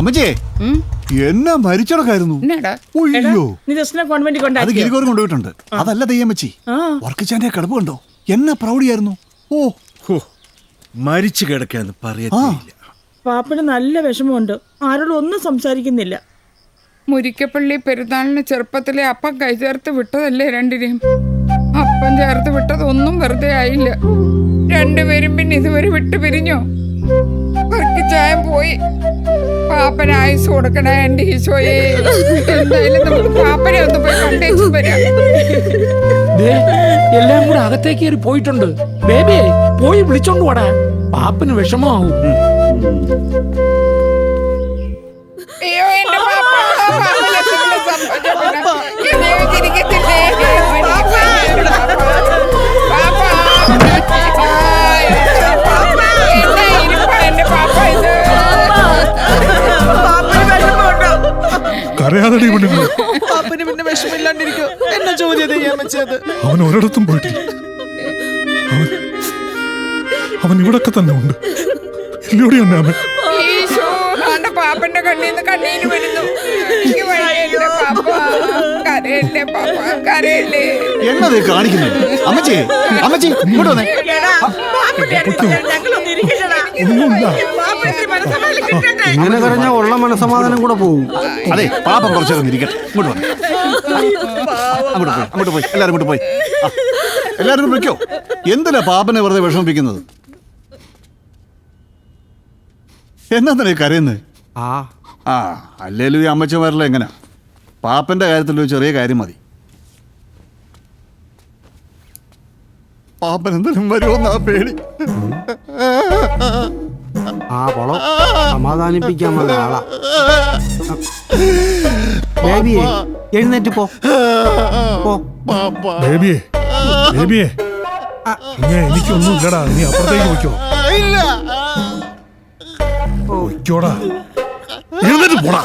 അമ്മച്ചേ എന്നാ മരിച്ചടക്കായിരുന്നു. അത് ഗിരികോറും കൊണ്ടുപോയിട്ടുണ്ട്. അതല്ല ദയ്യമ്മച്ചി, വർക്കിച്ചാന്റെ കിടപ്പ് കണ്ടോ? എന്നാ പ്രൗഢിയായിരുന്നു. ഓ മരിച്ചു കിടക്കാന്ന് പറയത്തില്ല. പാപ്പന് നല്ല വിഷമമുണ്ട്. ആരോടും ഒന്നും സംസാരിക്കുന്നില്ല. മുരിക്കപ്പള്ളി പെരുന്നാളിന് ചെറുപ്പത്തിലെ അപ്പം കൈ ചേർത്ത് വിട്ടതല്ലേ രണ്ടിനെയും. അപ്പം ചേർത്ത് വിട്ടതൊന്നും വെറുതെ ആയില്ല. രണ്ടുപേരും പിന്നെ ഇതുവരെ വിട്ടു പിരിഞ്ഞോ? വർക്കിച്ചായം പോയി. പാപ്പന് ആയുസ് കൊടുക്കണ എന്റെ ഈശോയെ. എന്തായാലും നമുക്ക് പാപ്പനെ ഒന്ന് പോയി കണ്ടേച്ചു വരാം. എല്ലാം കൂടെ അകത്തേക്ക് കയറി പോയിട്ടുണ്ട്. ബേബി പോയി വിളിച്ചോണ്ട് പോടാ, പാപ്പന് വിഷമാവും. അയ്യോ എന്റെ പാപ്പ, കരയാതടി പെണ്ണുങ്ങൾ. പാപ്പന് പിന്നെ വിഷമില്ലാണ്ടിരിക്കും. എന്നെ ചോദ്യം ചെയ്യാൻ വെച്ചത്. അവൻ ഒരിടത്തും പോയിട്ടില്ല. അവൻ ഇവിടൊക്കെ തന്നെ ഉണ്ട്. ഇല്ലോടി അമ്മ. പാപ്പന്റെ കണ്ണീന്ന് കണ്ണീര് വരുന്നു. എന്നത് കാണിക്കുന്നത്. അമ്മച്ചി അമ്മച്ചി ഇങ്ങോട്ട് വന്നേ. ഇങ്ങനെ പറഞ്ഞ ഉള്ള മനസമാധാനം കൂടെ പോകും. അതെ, പാപ്പം കുറച്ചേരം ഇരിക്കട്ടെ. ഇങ്ങോട്ട് വന്നേ. അങ്ങോട്ട് പോയി എല്ലാരും ഇങ്ങോട്ട് പോയി. എല്ലാരും വിളിക്കോ. എന്തിനാ പാപ്പനെ വെറുതെ വിഷമിപ്പിക്കുന്നത്? എന്നാ തന്നെ കരയുന്നത്? അല്ലേലും ഈ അമ്മച്ചമാരെല്ലാം എങ്ങനെ? പാപ്പന്റെ കാര്യത്തിൽ ഒരു ചെറിയ കാര്യം മതി. പാപ്പൻ എന്തെങ്കിലും വരുമെന്നാ പേടി. സമാധാനിപ്പിക്കാൻ വന്ന ആളാ. ബേബിയെ എഴുന്നേറ്റ് പോ. ബേബിയെ ബേബിയെ എനിക്കൊന്നും ഇല്ലടാ. നീ അപ്പുറത്തേക്ക് പോയിക്കോ. പോയിക്കോടാ. എഴുന്നേറ്റ് പോടാ.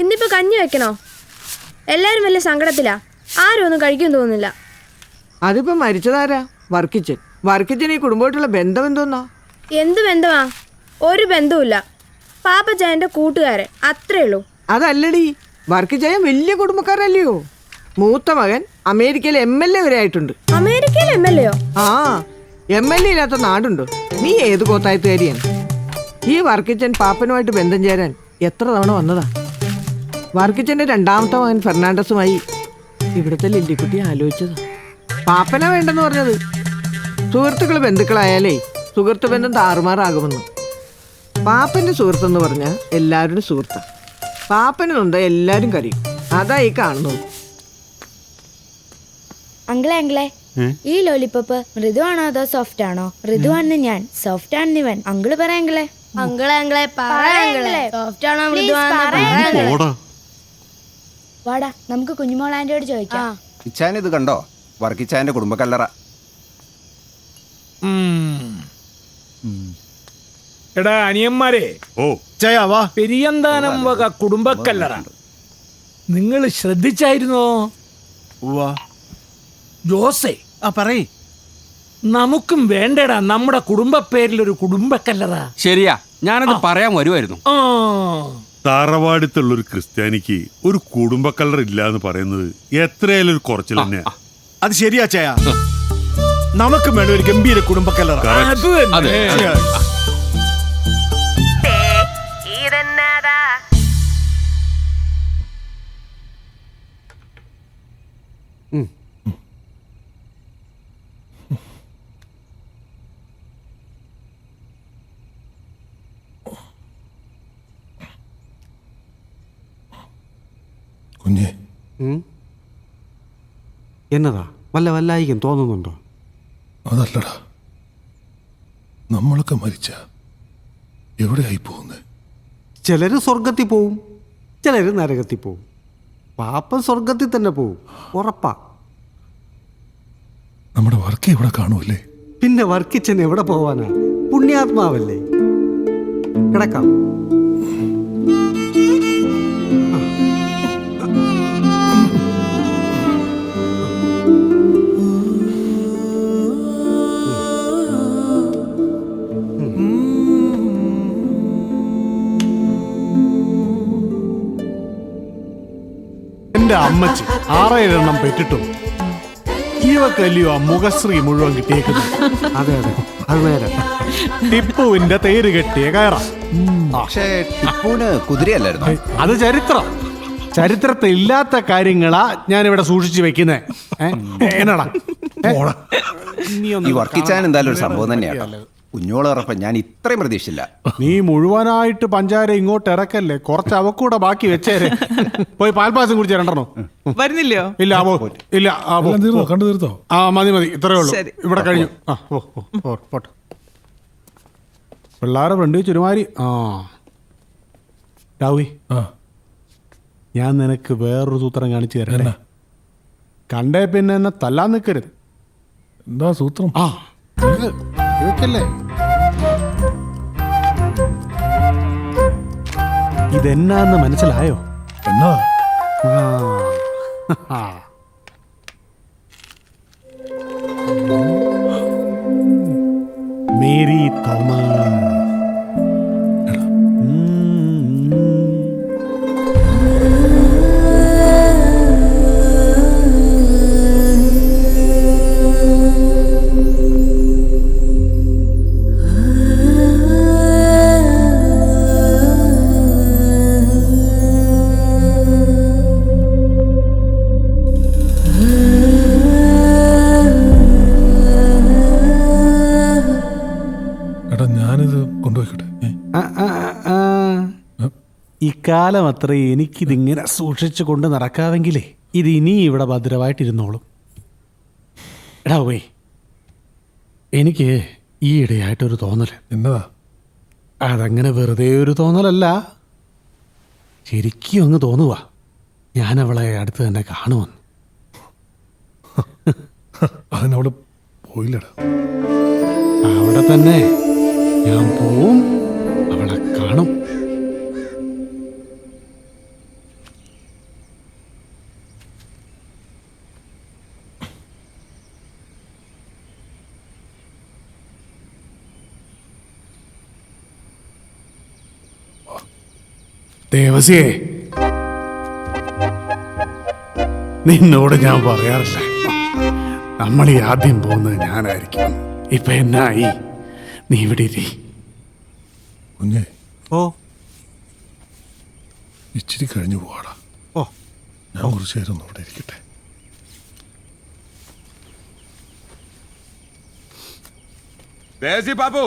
ഇന്നിപ്പോ കഞ്ഞി വെക്കണോ? എല്ലാരും വലിയ സങ്കടത്തിലാ. ആരും ഒന്നും കഴിക്കാൻ തോന്നുന്നില്ല. അതിപ്പോ മരിച്ചതാരാ? വർക്കിച്ചൻ ഈ കുടുംബമായിട്ടുള്ള ബന്ധം എന്തോന്നാ? എന്ത് ബന്ധമാ? ഒരു ബന്ധവുമില്ല. പാപ്പച്ചായന്റെ കൂട്ടുകാരൻ, അത്രേ ഉള്ളൂ. അതല്ലടി, വർക്കിച്ചായൻ വലിയ കുടുംബക്കാരല്ലയോ? മൂത്ത മകൻ അമേരിക്കയിൽ MLA വരെ ആയിട്ടുണ്ട്. അമേരിക്കയിൽ MLA? ആ, MLA ഇല്ലാത്ത നാടുണ്ടോ? നീ ഏത് കോത്തായത്തുകാരിയാണ്? ഈ വർക്കിച്ചൻ പാപ്പനുമായിട്ട് ബന്ധം ചേരാൻ എത്ര തവണ വന്നതാ. വർക്കിച്ചന്റെ രണ്ടാമത്തെ മകൻ ഫെർണാണ്ടസുമായി ഇവിടുത്തെ ലില്ലിക്കുട്ടി ആലോചിച്ചതാ. പാപ്പന വേണ്ടെന്ന് പറഞ്ഞത്. സുഹൃത്തുക്കൾ ബന്ധുക്കളായാലേ സുഹൃത്ത് ബന്ധം താറുമാറാകുമെന്ന്. പാപ്പന്റെ സുഹൃത്തെന്ന് പറഞ്ഞാൽ എല്ലാവരുടെ സുഹൃത്താ. പാപ്പനുണ്ട് എല്ലാരും കരയും. അതാ ഈ കാണുന്നത്. അങ്കിളെ ഈ ലോലിപ്പോപ്പ് മൃദുവാണോ അതോ സോഫ്റ്റ് ആണോ? മൃദുവാണ് ഞാൻ, സോഫ്റ്റ് ആണ് ഇവൻ. അങ്കിള് പറയാങ്കിളെ. സോഫ്റ്റ് ആണോ മൃദുവാണോ? വാടാ, നമുക്ക് കുഞ്ഞുമോൾ ആന്റിയോട് ചോദിക്കാം. ഇച്ചാൻ ഇത് കണ്ടോ? വർക്കിച്ചാന്റെ കുടുംബക്കല്ലറ. എടാ അനിയന്മാരെ, പെരിയന്താനം വക കുടുംബക്കല്ലറ നിങ്ങൾ ശ്രദ്ധിച്ചായിരുന്നോ? ജോസേ പറയ്. നമുക്കും വേണ്ടടാ നമ്മുടെ കുടുംബ പേരിലൊരു കുടുംബക്കല്ലറ. ശരിയാ, ഞാനത് പറയാൻ വരുമായിരുന്നു. താറവാടിത്തുള്ളൊരു ക്രിസ്ത്യാനിക്ക് ഒരു കുടുംബക്കല്ലറ ഇല്ല എന്ന് പറയുന്നത് എത്രയായാലും ഒരു കുറച്ചിൽ തന്നെയാ. അത് ശരിയാ ചായ. നമുക്ക് വേണ്ട ഒരു ഗംഭീര കുടുംബക്കല്ലറ. കുഞ്ഞേ, എന്നതാ വല്ലായിക്കും തോന്നുന്നുണ്ടോ? അതല്ലടാ, നമ്മളൊക്കെ മരിച്ച എവിടെയായി പോകുന്നത്? ചിലര് സ്വർഗത്തിൽ പോവും, ചിലര് നരകത്തിൽ പോവും. പാപ്പൻ സ്വർഗത്തിൽ തന്നെ പോവും, ഉറപ്പാ. നമ്മുടെ വർക്ക് എവിടെ കാണുമല്ലേ? പിന്നെ വർക്കിച്ചൻ എവിടെ പോവാനാ? പുണ്യാത്മാവല്ലേ. കിടക്കാം. എന്റെ അമ്മച്ചി 6-7 പെറ്റിട്ടും ഇവക്കല്ലയോ ആ മുഖശ്രീ മുഴുവൻ കിട്ടിയേക്കുന്നത്. അതെ അതെ അത് നേരെ ടിപ്പുവിന്റെ തേര് കെട്ടിയ കയറാം. പക്ഷേ ടിപ്പുവിന് കുതിരയല്ലായിരുന്നു. അത് ചരിത്രത്തിൽ ഇല്ലാത്ത കാര്യങ്ങളാ ഞാൻ ഇവിടെ സൂക്ഷിച്ചു വെക്കുന്നേ. എന്നാടാ ഈ വർക്കിച്ചാൻ എന്തായാലും ഒരു സംഭവം തന്നെയാണ്. കുഞ്ഞോളറപ്പം ഞാൻ ഇത്രയും പ്രതീക്ഷിച്ചില്ല. നീ മുഴുവനായിട്ട് പഞ്ചാര ഇങ്ങോട്ട് ഇറക്കല്ലേ, കുറച്ച് അവക്കൂടെ ബാക്കി വെച്ചേരെ. പോയി പാൽപ്പാസം കുടിച്ച രണ്ടെണ്ണോ വരുന്നില്ലയോ? ഇല്ല ഇല്ല കണ്ടു തീർത്തോ? മതി ഇത്രേ ഉള്ളൂ. ശരി. ഇവിടെ കഴിഞ്ഞു. പോട്ടെ. പിള്ളേരെ ഫ്രണ്ട് ചുരുമാരി. രാവി, ഞാൻ നിനക്ക് വേറൊരു സൂത്രം കാണിച്ചു തരാം. കണ്ടേ പിന്നെ എന്നെ തല്ലാൻ നിൽക്കരുത്. എന്താ സൂത്രം? ഇതൊക്കെയല്ലേ ഇതെന്നാന്ന് മനസ്സിലായോ? എന്നാ? മേരി തോമസ്. ഇക്കാലം അത്ര എനിക്കിതിങ്ങനെ സൂക്ഷിച്ചു കൊണ്ട് നടക്കാമെങ്കിലേ ഇത് ഇനി ഇവിടെ ഭദ്രമായിട്ടിരുന്നോളും. എടാ പോയി, എനിക്ക് ഈ ഇടയായിട്ടൊരു തോന്നൽ. എന്നതാ? അതങ്ങനെ വെറുതെ ഒരു തോന്നലല്ല, ശരിക്കും അങ്ങ് തോന്നുക ഞാൻ അവളെ അടുത്ത് തന്നെ കാണുമെന്ന്. അതിനവള് പോയില്ലടാ. അവിടെ തന്നെ ഞാൻ പോവും, അവളെ കാണും. ദേവസിയെ, നിന്നോട് ഞാൻ പറയാറില്ല നമ്മൾ ഈ ആദ്യം പോകുന്നത് ഞാനായിരിക്കും. ഇപ്പൊ എന്നായി? നീ ഇവിടെ ഇരി. കുഞ്ഞേ, ഓ ഇച്ചിരി കഴിഞ്ഞു പോവാടാ. ഓ ഞാൻ കുറച്ച് നേരം ഒന്ന് ഇവിടെ ഇരിക്കട്ടെ. പാപ്പു,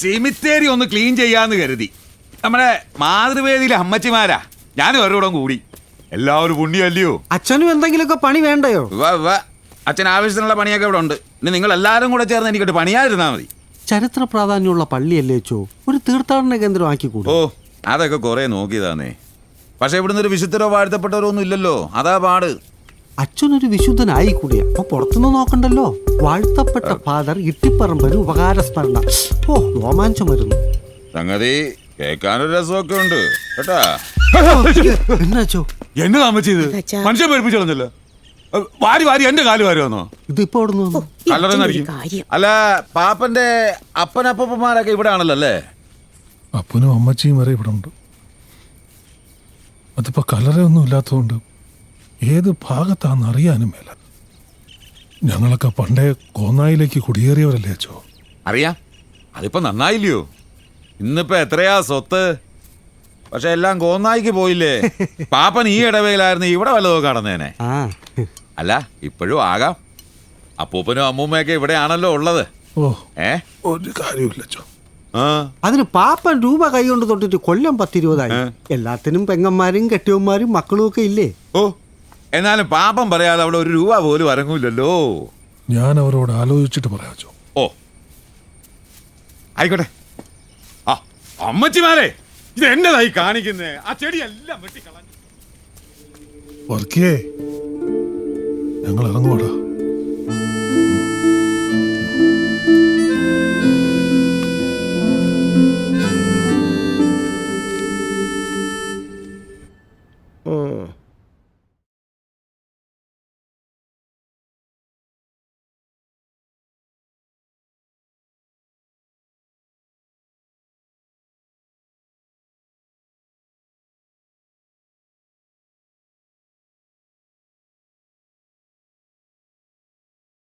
സിമിത്തേരി ഒന്ന് ക്ലീൻ ചെയ്യാന്ന് കരുതി. നമ്മുടെ മാതൃവേദിയിലെ അമ്മച്ചിമാരാ, ഞാനും അവരോടും കൂടി. എല്ലാവരും പുണ്യല്ലയോ? അച്ഛനും എന്തെങ്കിലുമൊക്കെ പണി വേണ്ടയോ? അച്ഛൻ ആവശ്യത്തിനുള്ള പണിയൊക്കെ ഇവിടെ ഉണ്ട്. ഇനി നിങ്ങൾ എല്ലാവരും കൂടെ ചേർന്ന് എനിക്കൊരു പണിയായിരുന്നാ മതി. ചരിത്ര പ്രാധാന്യമുള്ള പള്ളിയല്ലേ ചോ, ഒരു തീർത്ഥാടന കേന്ദ്രം ആക്കിക്കൂടും. ഓ, അതൊക്കെ കുറെ നോക്കിയതാന്നേ. പക്ഷെ ഇവിടുന്ന് ഒരു വിശുദ്ധരോ വാഴ്ത്തപ്പെട്ടവരോ ഒന്നും ഇല്ലല്ലോ, അതാ പാട്. അച്ഛനൊരു വിശുദ്ധനായി കൂടിയ അപ്പൊ പുറത്തുനിന്ന് നോക്കണ്ടല്ലോ. വാഴ്ത്തപ്പെട്ട ഫാദർ ഇട്ടിപ്പറമ്പൊരു ഉപകാരസ്മരണ. ഓ, രോമാഞ്ചം വരുന്നു. സംഗതി കേൾക്കാനൊരു രസമൊക്കെ ഉണ്ട് കേട്ടാ. എന്നാച്ചോ എന്നെ താമസിച്ചത് മനുഷ്യൻ പേടിപ്പിച്ചോളന്നല്ലോ. വാരി എന്റെ കാല് വാരുവന്നോ? ഇതിപ്പോ അല്ല, പാപ്പന്റെ അപ്പനപ്പന്മാരൊക്കെ ഇവിടെ ആണല്ലോ അല്ലേ? അപ്പനും അമ്മച്ചിയും വരെ ഇവിടെ ഉണ്ട്. അതിപ്പോ കലറയൊന്നും ഇല്ലാത്തതുകൊണ്ട് ഏത് ഭാഗത്താന്ന് അറിയാനും മേല. ഞങ്ങളൊക്കെ പണ്ടേ കോന്നായിലേക്ക് കുടിയേറിയവരല്ലേ അച്ചോ? അറിയാം, അതിപ്പോ നന്നായില്ലയോ? ഇന്നിപ്പോ എത്രയാ സ്വത്ത്. പക്ഷെ എല്ലാം കോന്നായിക്ക് പോയില്ലേ. പാപ്പൻ ഈ ഇടവേലായിരുന്നു ഇവിടെ വല്ലതോ കടന്നേനെ. അല്ല, ഇപ്പോഴും ആകാം. അപ്പൂപ്പനും അമ്മൂമ്മയൊക്കെ ഇവിടെയാണല്ലോ ഉള്ളത്. ഒരു കാര്യമില്ല. അതിന് പാപ്പൻ രൂപ കൈകൊണ്ട് തൊട്ടിട്ട് കൊല്ലം 10-20 എല്ലാത്തിനും പെങ്ങന്മാരും കെട്ടിയന്മാരും മക്കളും ഒക്കെ ഇല്ലേ? ഓ, എന്നാലും പാപ്പൻ പറയാതെ അവിടെ ഒരു രൂപ പോലും അരങ്ങൂല്ലല്ലോ. ഞാൻ അവരോട് ആലോചിച്ചിട്ട് പറയാച്ചോ. ഓ, ആയിക്കോട്ടെ. ആ അമ്മച്ചിമാരെ, ഇത് എന്നതായി കാണിക്കുന്നേ? ആ ചെടിയെല്ലാം വെട്ടിക്കളഞ്ഞു. വർക്കിയേ, ഞങ്ങൾ ഇറങ്ങുവാടാ.